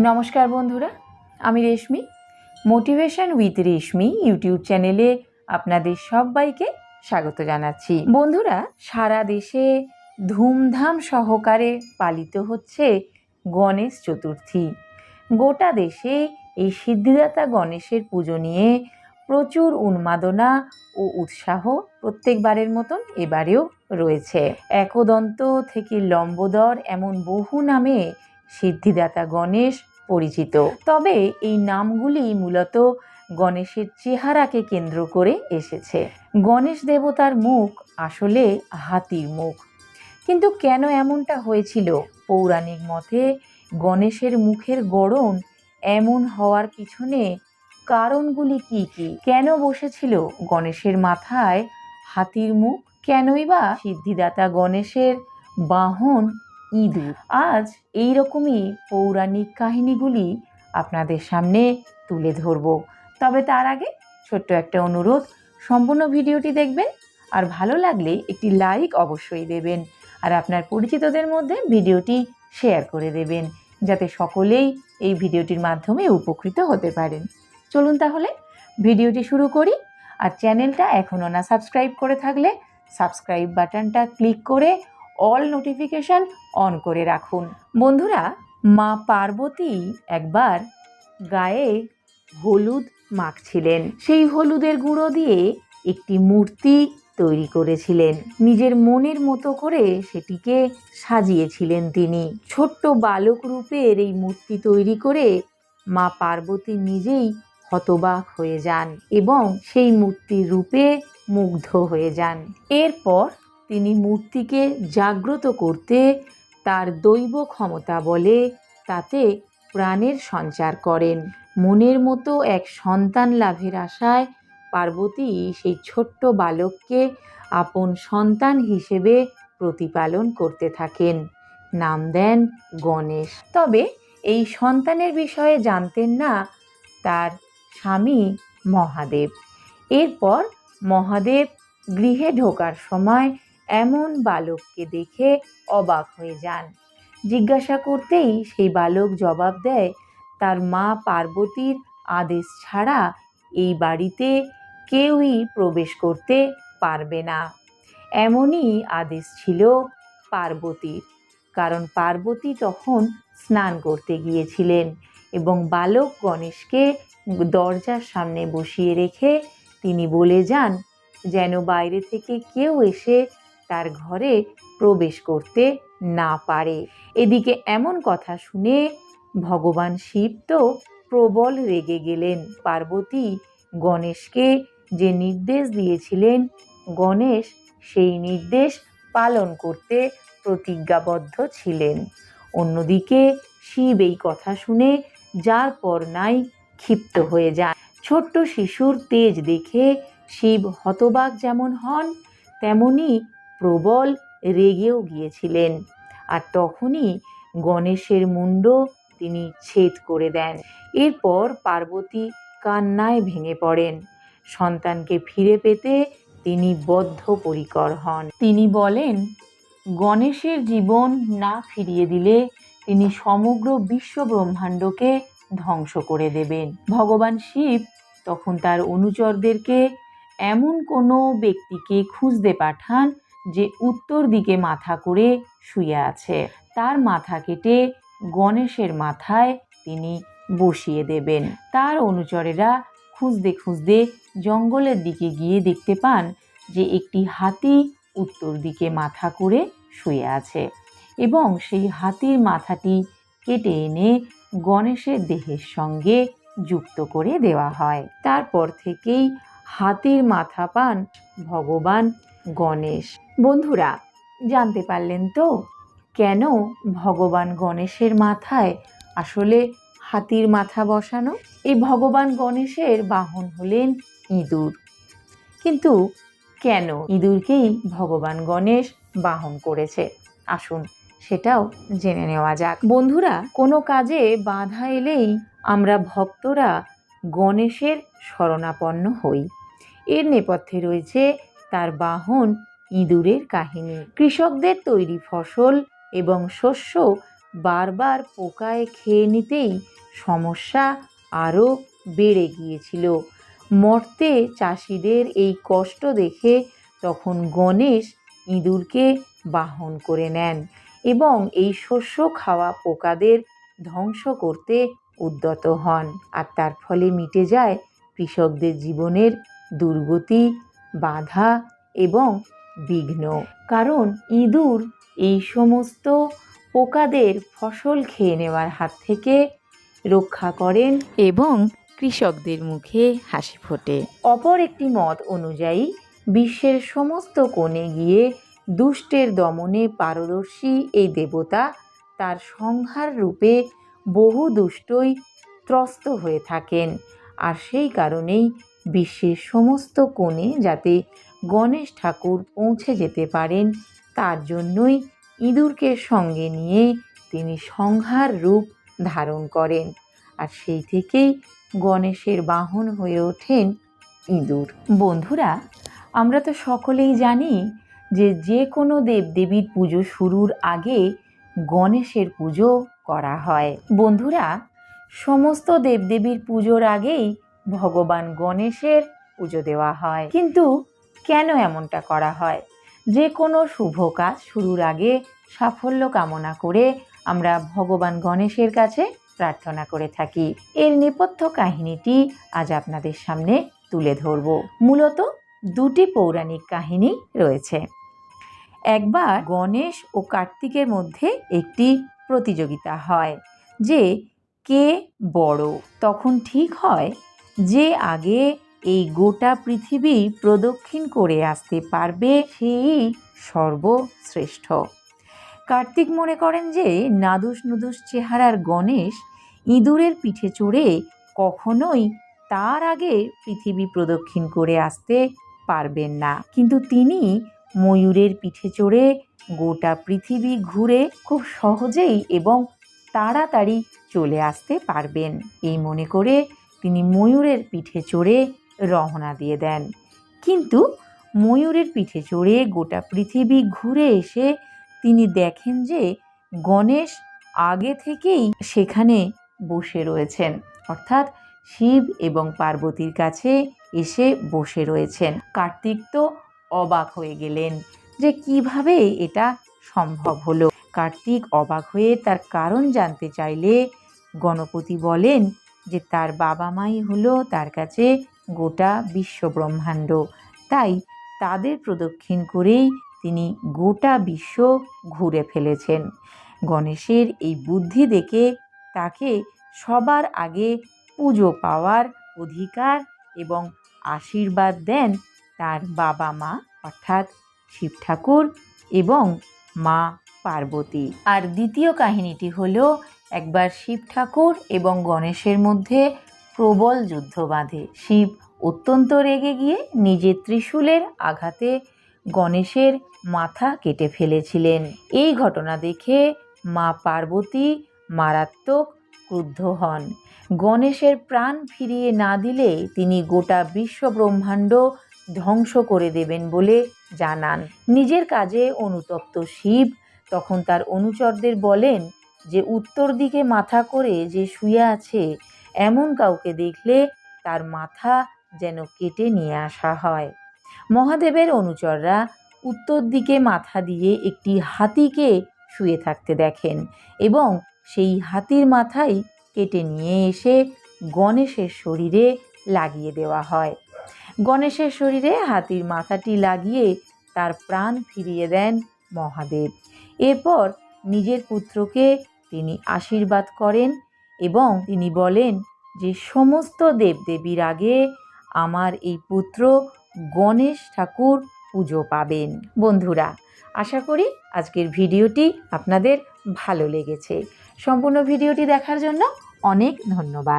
নমস্কার বন্ধুরা, আমি রেশমি। মোটিভেশন উইথ রেশমি ইউটিউব চ্যানেলে আপনাদের সবাইকে স্বাগত জানাচ্ছি। বন্ধুরা, সারা দেশে ধুমধাম সহকারে পালিত হচ্ছে গণেশ চতুর্থী। গোটা দেশে এই সিদ্ধিদাতা গণেশের পুজো নিয়ে প্রচুর উন্মাদনা ও উৎসাহ প্রত্যেকবারের মতন এবারেও রয়েছে। একদন্ত থেকে লম্বোদর এমন বহু নামে সিদ্ধিদাতা গণেশ পরিচিত। তবে এই নামগুলি মূলত গণেশের চেহারাকে কেন্দ্র করে এসেছে। গণেশ দেবতার মুখ আসলে হাতির মুখ। কিন্তু কেন এমনটা হয়েছিল? পৌরাণিক মতে গণেশের মুখের গড়ন এমন হওয়ার পিছনে কারণগুলি কি কি? কেন বসেছিল গণেশের মাথায় হাতির মুখ? কেনই বা সিদ্ধিদাতা গণেশের বাহন ইঁদুর? আজ এই রকমই পৌরাণিক কাহিনীগুলি আপনাদের সামনে তুলে ধরব। তবে তার আগে ছোট্ট একটা অনুরোধ, সম্পূর্ণ ভিডিওটি দেখবেন আর ভালো লাগলে একটি লাইক অবশ্যই দেবেন, আর আপনার পরিচিতদের মধ্যে ভিডিওটি শেয়ার করে দেবেন, যাতে সকলেই এই ভিডিওটির মাধ্যমে উপকৃত হতে পারেন। চলুন তাহলে ভিডিওটি শুরু করি। আর চ্যানেলটা এখনও না সাবস্ক্রাইব করে থাকলে সাবস্ক্রাইব বাটনটা ক্লিক করে অল নোটিফিকেশান অন করে রাখুন। বন্ধুরা, মা পার্বতী একবার গায়ে হলুদ মাখছিলেন। সেই হলুদের গুঁড়ো দিয়ে একটি মূর্তি তৈরি করেছিলেন। নিজের মনের মতো করে সেটিকে সাজিয়েছিলেন তিনি। ছোট্ট বালক রূপের এই মূর্তি তৈরি করে মা পার্বতী নিজেই হতবাক হয়ে যান এবং সেই মূর্তির রূপে মুগ্ধ হয়ে যান। এরপর তিনি মূর্তিকে জাগ্রত করতে তার দৈব ক্ষমতা বলে তাতে প্রাণের সঞ্চার করেন। মনের মতো এক সন্তান লাভের আশায় পার্বতী সেই ছোট্ট বালককে আপন সন্তান হিসেবে প্রতিপালন করতে থাকেন। নাম দেন গণেশ। তবে এই সন্তানের বিষয়ে জানতেন না তার স্বামী মহাদেব। এরপর মহাদেব গৃহে ঢোকার সময় এমন বালককে দেখে অবাক হয়ে যান। জিজ্ঞাসা করতেই সেই বালক জবাব দেয়, তার মা পার্বতীর আদেশ ছাড়া এই বাড়িতে কেউই প্রবেশ করতে পারবে না। এমনই আদেশ ছিল পার্বতীর, কারণ পার্বতী তখন স্নান করতে গিয়েছিলেন এবং বালক গণেশকে দরজার সামনে বসিয়ে রেখে তিনি বলে যান যেন বাইরে থেকে কেউ এসে তার ঘরে প্রবেশ করতে না পারে। এদিকে এমন কথা শুনে ভগবান শিব তো প্রবল রেগে গেলেন। পার্বতী গণেশকে যে নির্দেশ দিয়েছিলেন, গণেশ সেই নির্দেশ পালন করতে প্রতিজ্ঞাবদ্ধ ছিলেন। অন্যদিকে শিব এই কথা শুনে যার পর নাই ক্ষিপ্ত হয়ে যান। ছোট্ট শিশুর তেজ দেখে শিব হতবাক যেমন হন, তেমনি প্রবল রেগেও গিয়েছিলেন। আর তখনই গণেশের মুণ্ড তিনি ছেদ করে দেন। এরপর পার্বতী কান্নায় ভেঙে পড়েন। সন্তানকে ফিরে পেতে তিনি বদ্ধপরিকর হন। তিনি বলেন, গণেশের জীবন না ফিরিয়ে দিলে তিনি সমগ্র বিশ্ব ব্রহ্মাণ্ডকে ধ্বংস করে দেবেন। ভগবান শিব তখন তার অনুচরদেরকে এমন কোনো ব্যক্তিকে খুঁজতে পাঠান যে উত্তর দিকে মাথা করে শুয়ে আছে। তার মাথা কেটে গণেশের মাথায় তিনি বসিয়ে দেবেন। তার অনুচরেরা খুঁজতে খুঁজতে জঙ্গলের দিকে গিয়ে দেখতে পান যে একটি হাতি উত্তর দিকে মাথা করে শুয়ে আছে এবং সেই হাতির মাথাটি কেটে এনে গণেশের দেহের সঙ্গে যুক্ত করে দেওয়া হয়। তারপর থেকেই হাতির মাথা পান ভগবান গণেশ। বন্ধুরা, জানতে পারলেন তো কেন ভগবান গণেশের মাথায় আসলে হাতির মাথা বসানো? এই ভগবান গণেশের বাহন হলেন ইঁদুর। কিন্তু কেন ইঁদুরকেই ভগবান গণেশ বাহন করেছে? আসুন সেটাও জেনে নেওয়া যাক। বন্ধুরা, কোনো কাজে বাধা এলেই আমরা ভক্তরা গণেশের শরণাপন্ন হই। এর নেপথ্যে রয়েছে তার বাহন ইঁদুরের কাহিনী। কৃষকদের তৈরি ফসল এবং শস্য বারবার পোকায় খেয়ে নিতেই সমস্যা আরও বেড়ে গিয়েছিল। মর্তে চাষিদের এই কষ্ট দেখে তখন গণেশ ইঁদুরকে বাহন করে নেন এবং এই শস্য খাওয়া পোকাদের ধ্বংস করতে উদ্যত হন। আর তার ফলে মিটে যায় কৃষকদের জীবনের দুর্গতি, বাধা এবং বিঘ্ন। কারণ ইঁদুর এই সমস্ত পোকাদের ফসল খেয়ে নেওয়ার হাত থেকে রক্ষা করেন এবং কৃষকদের মুখে হাসি ফোটে। অপর একটি মত অনুযায়ী বিশ্বের সমস্ত কোণে গিয়ে দুষ্টের দমনে পারদর্শী এই দেবতা তার সংহার রূপে বহু দুষ্টই ত্রস্ত হয়ে থাকেন। আর সেই কারণেই বিশ্বের সমস্ত কোণে যাতে গণেশ ঠাকুর পৌঁছে যেতে পারেন, তার জন্যই ইঁদুরকে সঙ্গে নিয়ে তিনি সংহার রূপ ধারণ করেন। আর সেই থেকেই গণেশের বাহন হয়ে ওঠেন ইঁদুর। বন্ধুরা, আমরা তো সকলেই জানি যে কোনো দেবদেবীর পুজো শুরুর আগে গণেশের পুজো করা হয়। বন্ধুরা, সমস্ত দেবদেবীর পুজোর আগেই ভগবান গণেশের পুজো দেওয়া হয়। কিন্তু কেন এমনটা করা হয়? যে কোনো শুভ কাজ শুরুর আগে সাফল্য কামনা করে আমরা ভগবান গণেশের কাছে প্রার্থনা করে থাকি। এর নেপথ্য কাহিনীটি আজ আপনাদের সামনে তুলে ধরব। মূলত দুটি পৌরাণিক কাহিনী রয়েছে। একবার গণেশ ও কার্তিকের মধ্যে একটি প্রতিযোগিতা হয় যে কে বড়। তখন ঠিক হয় যে আগে এই গোটা পৃথিবী প্রদক্ষিণ করে আসতে পারবে সেই সর্বশ্রেষ্ঠ। কার্তিক মনে করেন যে নাদুস নুদুস চেহারার গণেশ ইঁদুরের পিঠে চড়ে কখনোই তার আগে পৃথিবী প্রদক্ষিণ করে আসতে পারবেন না, কিন্তু তিনি ময়ূরের পিঠে চড়ে গোটা পৃথিবী ঘুরে খুব সহজেই এবং তাড়াতাড়ি চলে আসতে পারবেন। এই মনে করে তিনি ময়ূরের পিঠে চড়ে রওনা দিয়ে দেন। কিন্তু ময়ূরের পিঠে চড়ে গোটা পৃথিবী ঘুরে এসে তিনি দেখেন যে গণেশ আগে থেকেই সেখানে বসে রয়েছেন, অর্থাৎ শিব এবং পার্বতীর কাছে এসে বসে রয়েছেন। কার্তিক তো অবাক হয়ে গেলেন যে কিভাবে এটা সম্ভব হলো। কার্তিক অবাক হয়ে তার কারণ জানতে চাইলে গণপতি বলেন যে তার বাবা মাই হলো তার কাছে গোটা বিশ্বব্রহ্মাণ্ড, তাই তাদের প্রদক্ষিণ করেই তিনি গোটা বিশ্ব ঘুরে ফেলেছেন। গণেশের এই বুদ্ধি দেখে তাকে সবার আগে পুজো পাওয়ার অধিকার এবং আশীর্বাদ দেন তার বাবা মা, অর্থাৎ শিব ঠাকুর এবং মা পার্বতী। আর দ্বিতীয় কাহিনীটি হলো একবার শিব ঠাকুর এবং গণেশের মধ্যে প্রবল যুদ্ধ বাঁধে। শিব অত্যন্ত রেগে গিয়ে নিজের ত্রিশূলের আঘাতে গণেশের মাথা কেটে ফেলেছিলেন। এই ঘটনা দেখে মা পার্বতী মারাত্মক ক্রুদ্ধ হন। গণেশের প্রাণ ফিরিয়ে না দিলে তিনি গোটা বিশ্বব্রহ্মাণ্ড ধ্বংস করে দেবেন বলে জানান। নিজের কাজে অনুতপ্ত শিব তখন তার অনুচরদের বলেন যে উত্তর দিকে মাথা করে যে শুয়ে আছে এমন কাউকে দেখলে তার মাথা যেন কেটে নিয়ে আসা হয়। মহাদেবের অনুচররা উত্তর দিকে মাথা দিয়ে একটি হাতিকে শুয়ে থাকতে দেখেন এবং সেই হাতির মাথাই কেটে নিয়ে এসে গণেশের শরীরে লাগিয়ে দেওয়া হয়। গণেশের শরীরে হাতির মাথাটি লাগিয়ে তার প্রাণ ফিরিয়ে দেন মহাদেব। এরপর নিজের পুত্রকে তিনি আশীর্বাদ করেন এবং তিনি বলেন যে সমস্ত দেবদেবীর আগে আমার এই পুত্র গণেশ ঠাকুর পুজো পাবেন। বন্ধুরা, আশা করি আজকের ভিডিওটি আপনাদের ভালো লেগেছে। সম্পূর্ণ ভিডিওটি দেখার জন্য অনেক ধন্যবাদ।